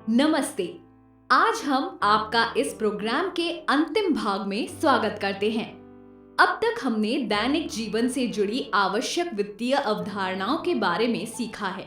नमस्ते। आज हम आपका इस प्रोग्राम के अंतिम भाग में स्वागत करते हैं। अब तक हमने दैनिक जीवन से जुड़ी आवश्यक वित्तीय अवधारणाओं के बारे में सीखा है,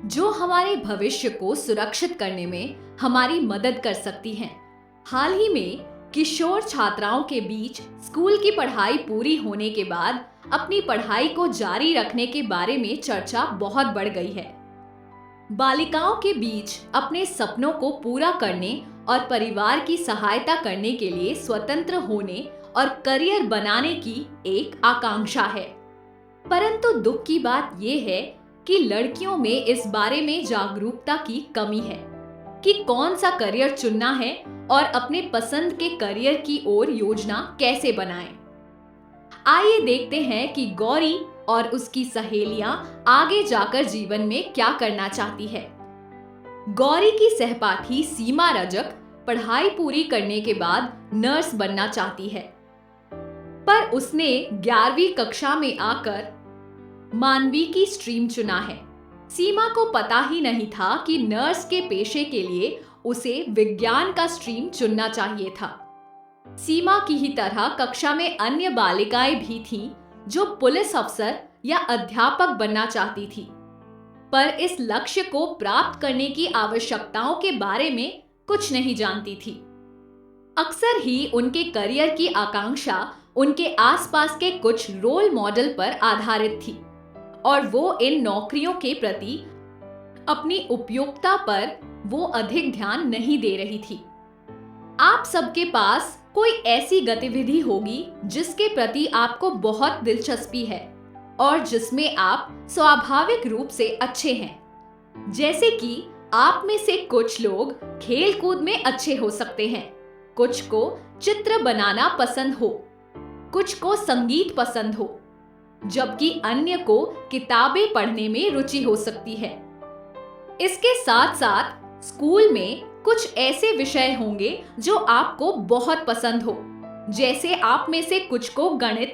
जो हमारे भविष्य को सुरक्षित करने में हमारी मदद कर सकती हैं। हाल ही में किशोर छात्राओं के बीच स्कूल की पढ़ाई पूरी होने के बाद अपनी पढ़ाई को जारी रखने के बारे में चर्चा बहुत बढ़ गई है। बालिकाओं के बीच अपने सपनों को पूरा करने और परिवार की सहायता करने के लिए स्वतंत्र होने और करियर बनाने की एक आकांक्षा है। परंतु दुख की बात यह है कि लड़कियों में इस बारे में जागरूकता की कमी है कि कौन सा करियर चुनना है और अपने पसंद के करियर की ओर योजना कैसे बनाएं। आइए देखते हैं कि गौरी और उसकी सहेलियां आगे जाकर जीवन में क्या करना चाहती है। गौरी की सहपाठी सीमा रजक पढ़ाई पूरी करने के बाद नर्स बनना चाहती है, पर उसने 11वीं कक्षा में आकर मानवी की स्ट्रीम चुना है। सीमा को पता ही नहीं था कि नर्स के पेशे के लिए उसे विज्ञान का स्ट्रीम चुनना चाहिए था। सीमा की ही तरह कक्षा में अन्य बालिकाएं भी थीं जो पुलिस अफसर या अध्यापक बनना चाहती थी, पर इस लक्ष्य को प्राप्त करने की आवश्यकताओं के बारे में कुछ नहीं जानती थी। अक्सर ही उनके करियर की आकांक्षा उनके आसपास के कुछ रोल मॉडल पर आधारित थी और वो इन नौकरियों के प्रति अपनी उपयोगिता पर वो अधिक ध्यान नहीं दे रही थी। आप सबके पास कोई ऐसी गतिविधि होगी जिसके प्रति आपको बहुत दिलचस्पी है और जिसमें आप स्वाभाविक रूप से अच्छे हैं। जैसे कि आप में से कुछ लोग खेल कूद में अच्छे हो सकते हैं, कुछ को चित्र बनाना पसंद हो, कुछ को संगीत पसंद हो, जबकि अन्य को किताबें पढ़ने में रुचि हो सकती है। इसके साथ साथ स्कूल में कुछ ऐसे विषय होंगे जो आपको बहुत पसंद हो, जैसे आप में से कुछ को गणित,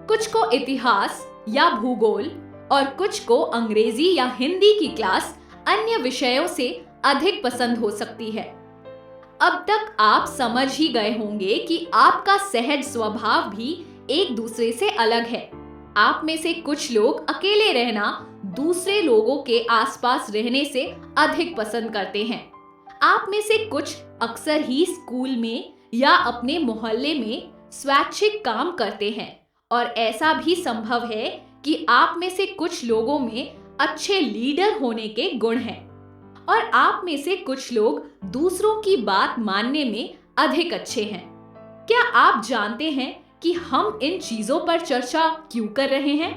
कुछ को इतिहास या भूगोल और कुछ को अंग्रेजी या हिंदी की क्लास अन्य विषयों से अधिक पसंद हो सकती है। अब तक आप समझ ही गए होंगे कि आपका सहज स्वभाव भी एक दूसरे से अलग है। आप में से कुछ लोग अकेले रहना दूसरे लोगों के आसपास रहने से अधिक पसंद करते हैं। आप में से कुछ अक्सर ही स्कूल में या अपने मोहल्ले में स्वैच्छिक काम करते हैं और ऐसा भी संभव है कि आप में से कुछ लोगों में अच्छे लीडर होने के गुण हैं और आप में से कुछ लोग दूसरों की बात मानने में अधिक अच्छे हैं। क्या आप जानते हैं कि हम इन चीजों पर चर्चा क्यों कर रहे हैं?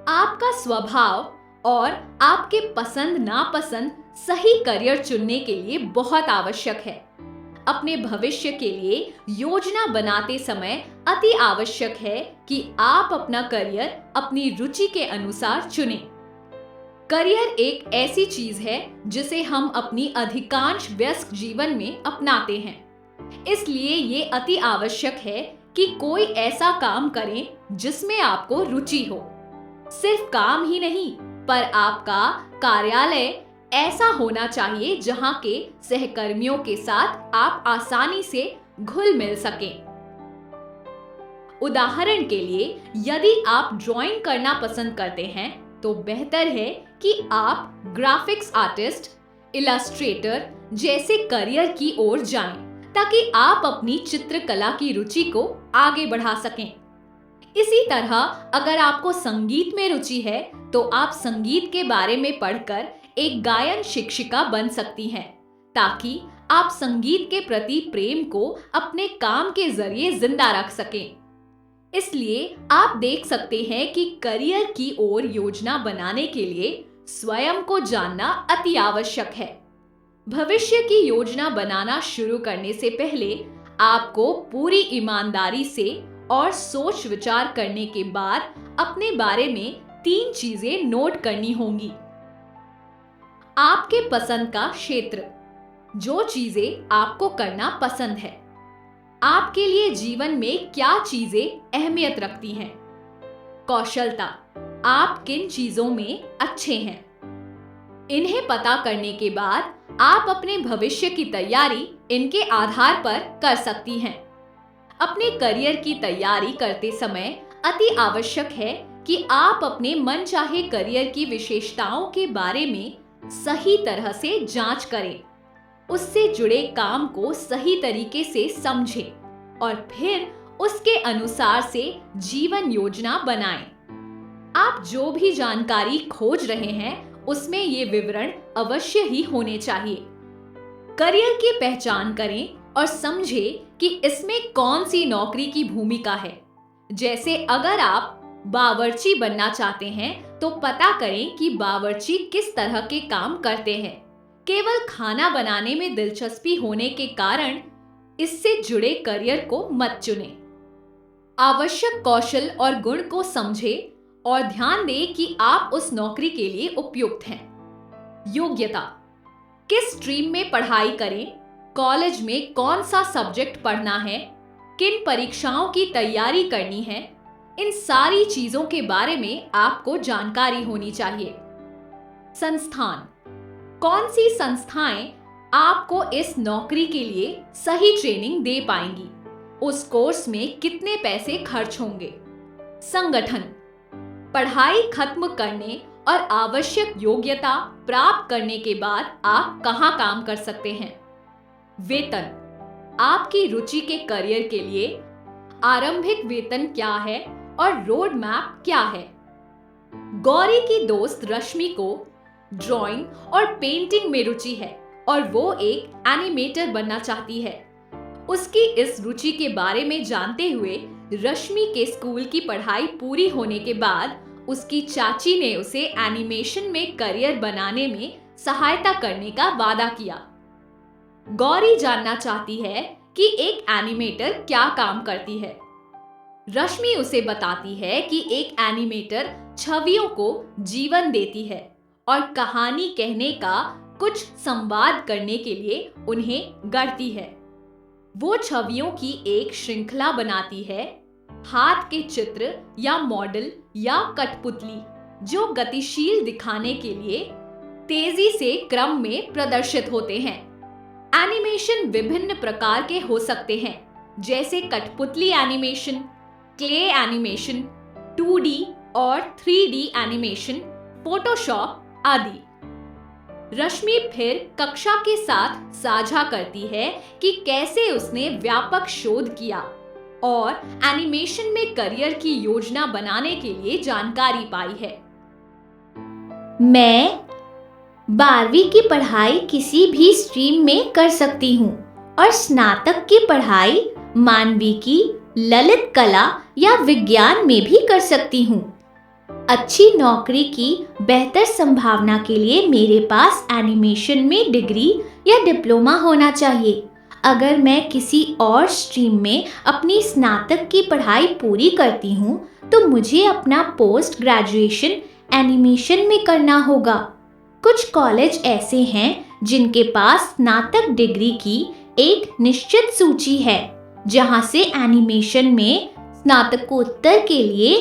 आपका स्वभाव और आपके पसंद नापसंद सही करियर चुनने के लिए बहुत आवश्यक है। अपने भविष्य के लिए योजना बनाते समय अति आवश्यक है कि आप अपना करियर अपनी रुचि के अनुसार चुनें। करियर एक ऐसी चीज है जिसे हम अपनी अधिकांश व्यस्त जीवन में अपनाते हैं। इसलिए ये अति आवश्यक है कि कोई ऐसा काम करें जिसमें आपको रुचि हो। सिर्फ काम ही नहीं, पर आपका कार्यालय ऐसा होना चाहिए जहां के सहकर्मियों के साथ आप आसानी से घुल मिल सकें। उदाहरण के लिए, यदि आप ड्राइंग करना पसंद करते हैं तो बेहतर है कि आप ग्राफिक्स आर्टिस्ट, इलस्ट्रेटर जैसे करियर की ओर जाएं, ताकि आप अपनी चित्रकला की रुचि को आगे बढ़ा सकें। इसी तरह अगर आपको संगीत में रुचि है तो आप संगीत के बारे में पढ़कर एक गायन शिक्षिका बन सकती हैं, ताकि आप संगीत के प्रति प्रेम को अपने काम के जरिए जिंदा रख सकें। इसलिए आप देख सकते हैं कि करियर की ओर योजना बनाने के लिए स्वयं को जानना अति आवश्यक है। भविष्य की योजना बनाना शुरू करने से पहले आपको पूरी ईमानदारी से और सोच विचार करने के बाद अपने बारे में 3 चीजें नोट करनी होंगी। आपके पसंद का क्षेत्र, जो चीजें आपको करना पसंद है। आपके लिए जीवन में क्या चीजें अहमियत रखती हैं। कौशलता, आप किन चीजों में अच्छे हैं। इन्हें पता करने के बाद आप अपने भविष्य की तैयारी इनके आधार पर कर सकती हैं। अपने करियर की तैयारी करते समय अति आवश्यक है कि आप अपने मनचाहे करियर की विशेषताओं के बारे में सही तरह से जांच करें, उससे जुड़े काम को सही तरीके से समझें और फिर उसके अनुसार से जीवन योजना बनाएं। आप जो भी जानकारी खोज रहे हैं उसमें ये विवरण अवश्य ही होने चाहिए। करियर की पहचान करें और समझें कि इसमें कौन सी नौकरी की भूमिका है। जैसे अगर आप बावर्ची बनना चाहते हैं तो पता करें कि बावर्ची किस तरह के काम करते हैं। केवल खाना बनाने में दिलचस्पी होने के कारण इससे जुड़े करियर को मत चुनें। आवश्यक कौशल और गुण को समझें और ध्यान दें कि आप उस नौकरी के लिए उपयुक्त हैं। योग्यता, किस स्ट्रीम में पढ़ाई करें, कॉलेज में कौन सा सब्जेक्ट पढ़ना है, किन परीक्षाओं की तैयारी करनी है, इन सारी चीजों के बारे में आपको जानकारी होनी चाहिए। संस्थान, कौन सी संस्थाएं आपको इस नौकरी के लिए सही ट्रेनिंग दे पाएंगी, उस कोर्स में कितने पैसे खर्च होंगे। संगठन, पढ़ाई खत्म करने और आवश्यक योग्यता प्राप्त करने के बाद आप कहां काम कर सकते हैं। वेतन, आपकी रुचि के करियर के लिए आरंभिक वेतन क्या है और रोड मैप क्या है। गौरी की दोस्त रश्मि को ड्राइंग और पेंटिंग में रुचि है और वो एक एनिमेटर बनना चाहती है। उसकी इस रुचि के बारे में जानते हुए रश्मि के स्कूल की पढ़ाई पूरी होने के बाद उसकी चाची ने उसे एनिमेशन में करियर बनाने में सहायता करने का वादा किया। गौरी जानना चाहती है कि एक एनिमेटर क्या काम करती है। रश्मि उसे बताती है कि एक एनिमेटर छवियों को जीवन देती है और कहानी कहने का कुछ संवाद करने के लिए उन्हें गढ़ती है। वो छवियों की एक श्रृंखला बनाती है, हाथ के चित्र या मॉडल या कठपुतली, जो गतिशील दिखाने के लिए तेजी से क्रम में प्रदर्शित होते हैं। एनिमेशन विभिन्न प्रकार के हो सकते हैं, जैसे कठपुतली एनिमेशन, क्ले एनिमेशन, 2D और 3D एनिमेशन, फोटोशॉप आदि। रश्मि फिर कक्षा के साथ साझा करती है कि कैसे उसने व्यापक शोध किया और एनिमेशन में करियर की योजना बनाने के लिए जानकारी पाई है। मैं 12वीं की पढ़ाई किसी भी स्ट्रीम में कर सकती हूँ और स्नातक की पढ़ाई मानविकी, ललित कला या विज्ञान में भी कर सकती हूँ। अच्छी नौकरी की बेहतर संभावना के लिए मेरे पास एनिमेशन में डिग्री या डिप्लोमा होना चाहिए। अगर मैं किसी और स्ट्रीम में अपनी स्नातक की पढ़ाई पूरी करती हूँ तो मुझे अपना पोस्ट ग्रेजुएशन एनिमेशन में करना होगा। कुछ कॉलेज ऐसे हैं जिनके पास स्नातक डिग्री की एक निश्चित सूची है, जहां से एनिमेशन में स्नातकोत्तर के लिए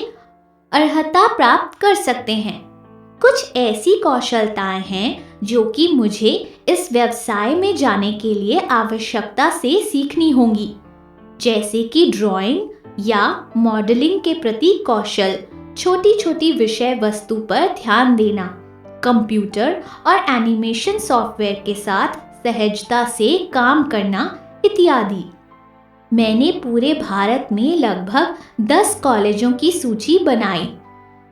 अर्हता प्राप्त कर सकते हैं। कुछ ऐसी कौशलताएं हैं जो कि मुझे इस व्यवसाय में जाने के लिए आवश्यकता से सीखनी होंगी, जैसे कि ड्राइंग या मॉडलिंग के प्रति कौशल, छोटी छोटी विषय वस्तु पर ध्यान देना, कंप्यूटर और एनिमेशन सॉफ्टवेयर के साथ सहजता से काम करना इत्यादि। मैंने पूरे भारत में लगभग 10 कॉलेजों की सूची बनाई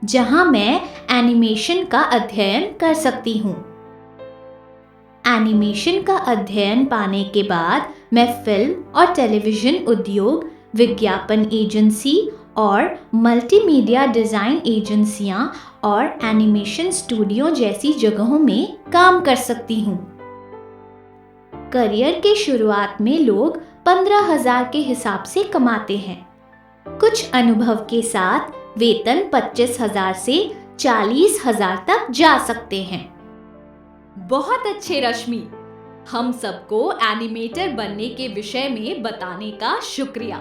जहां मैं एनिमेशन का अध्ययन कर सकती हूँ। एनिमेशन का अध्ययन पाने के बाद मैं फिल्म और टेलीविजन उद्योग, विज्ञापन एजेंसी और मल्टीमीडिया डिज़ाइन एजेंसियां और एनिमेशन स्टूडियो जैसी जगहों में काम कर सकती हूँ। करियर के शुरुआत में लोग 15,000 के हिसाब से कमाते हैं। कुछ अनुभव के साथ वेतन 25,000 से 40,000 तक जा सकते हैं। बहुत अच्छे रश्मि, हम सबको एनिमेटर बनने के विषय में बताने का शुक्रिया।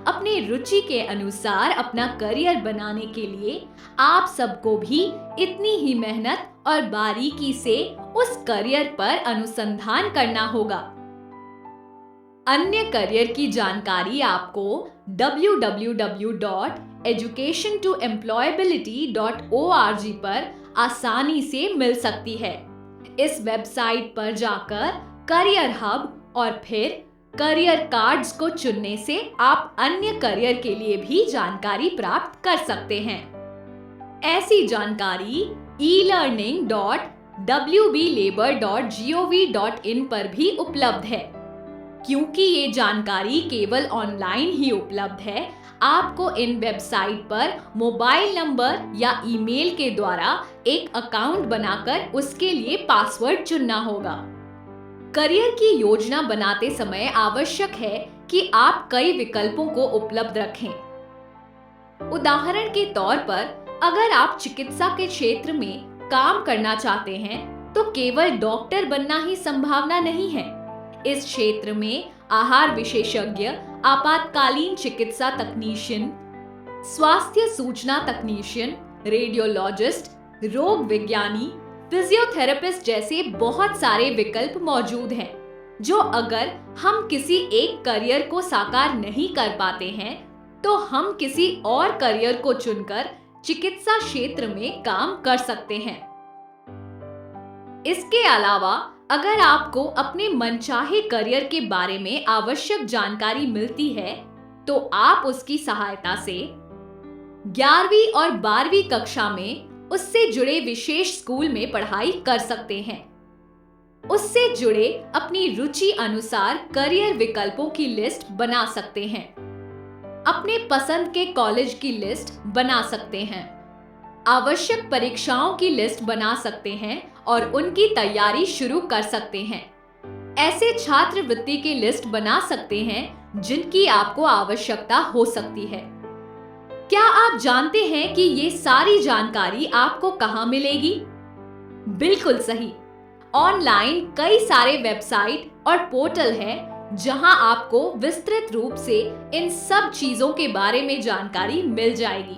अपने रुचि के अनुसार अपना करियर बनाने के लिए आप सबको भी इतनी ही मेहनत और बारीकी से उस करियर पर अनुसंधान करना होगा। अन्य करियर की जानकारी आपको www.educationtoemployability.org पर आसानी से मिल सकती है। इस वेबसाइट पर जाकर करियर हब और फिर करियर कार्ड्स को चुनने से आप अन्य करियर के लिए भी जानकारी प्राप्त कर सकते हैं। ऐसी जानकारी elearning.wblabor.gov.in पर भी उपलब्ध है। क्योंकि ये जानकारी केवल ऑनलाइन ही उपलब्ध है, आपको इन वेबसाइट पर मोबाइल नंबर या ईमेल के द्वारा एक अकाउंट बनाकर उसके लिए पासवर्ड चुनना होगा। करियर की योजना बनाते समय आवश्यक है कि आप कई विकल्पों को उपलब्ध रखें। उदाहरण के तौर पर, अगर आप चिकित्सा के क्षेत्र में काम करना चाहते हैं, तो केवल डॉक्टर बनना ही संभावना नहीं है। इस क्षेत्र में आहार विशेषज्ञ, आपातकालीन चिकित्सा तकनीशियन, स्वास्थ्य सूचना तकनीशियन, रेडियोलॉजिस्ट, रोग विज्ञानी, फिजियोथेरेपिस्ट जैसे बहुत सारे विकल्प मौजूद हैं, जो अगर हम किसी एक करियर को साकार नहीं कर पाते हैं, तो हम किसी और करियर को चुनकर चिकित्सा क्षेत्र में काम कर सकते हैं। इसके अलावा अगर आपको अपने मनचाहे करियर के बारे में आवश्यक जानकारी मिलती है, तो आप उसकी सहायता से 11वीं और 12वीं कक्षा में उससे जुड़े विशेष स्कूल में पढ़ाई कर सकते हैं। उससे जुड़े अपनी रुचि अनुसार करियर विकल्पों की लिस्ट बना सकते हैं। अपने पसंद के कॉलेज की लिस्ट बना सकते हैं। आवश्यक परीक्षाओं की लिस्ट बना सकते हैं और उनकी तैयारी शुरू कर सकते हैं। ऐसे छात्रवृत्ति की लिस्ट बना सकते हैं जिनकी आपको आवश्यकता हो सकती है। क्या आप जानते हैं कि ये सारी जानकारी आपको कहां मिलेगी? बिल्कुल सही, ऑनलाइन कई सारे वेबसाइट और पोर्टल हैं जहां आपको विस्तृत रूप से इन सब चीजों के बारे में जानकारी मिल जाएगी।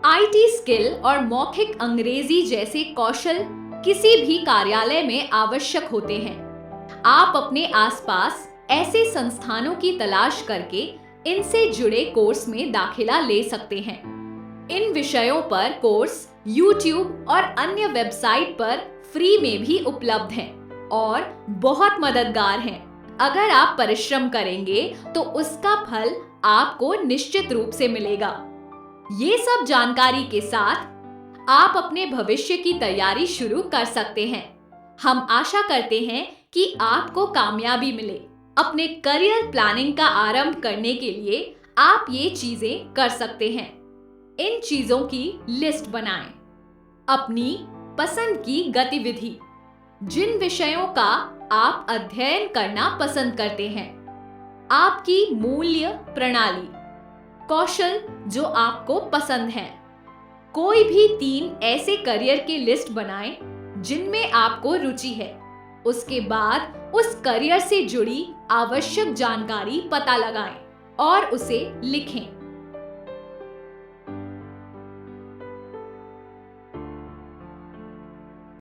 आईटी स्किल और मौखिक अंग्रेजी जैसे कौशल किसी भी कार्यालय में आवश्यक होते हैं। आप अपने आसपास ऐसे संस्थानों की तलाश करके इनसे जुड़े कोर्स में दाखिला ले सकते हैं। इन विषयों पर कोर्स YouTube और अन्य वेबसाइट पर फ्री में भी उपलब्ध हैं और बहुत मददगार हैं। अगर आप परिश्रम करेंगे तो उसका फल आपको निश्चित रूप से मिलेगा। ये सब जानकारी के साथ आप अपने भविष्य की तैयारी शुरू कर सकते हैं। हम आशा करते हैं कि आपको कामयाबी मिले। अपने करियर प्लानिंग का आरंभ करने के लिए आप ये चीजें कर सकते हैं। इन चीजों की लिस्ट बनाएं। अपनी पसंद की गतिविधि, जिन विषयों का आप अध्ययन करना पसंद करते हैं, आपकी मूल्य प्रणाली, कौशल जो आपको पसंद है। कोई भी 3 ऐसे करियर की लिस्ट बनाएं जिनमें आपको रुचि है। उसके बाद उस करियर से जुड़ी आवश्यक जानकारी पता लगाएं और उसे लिखें।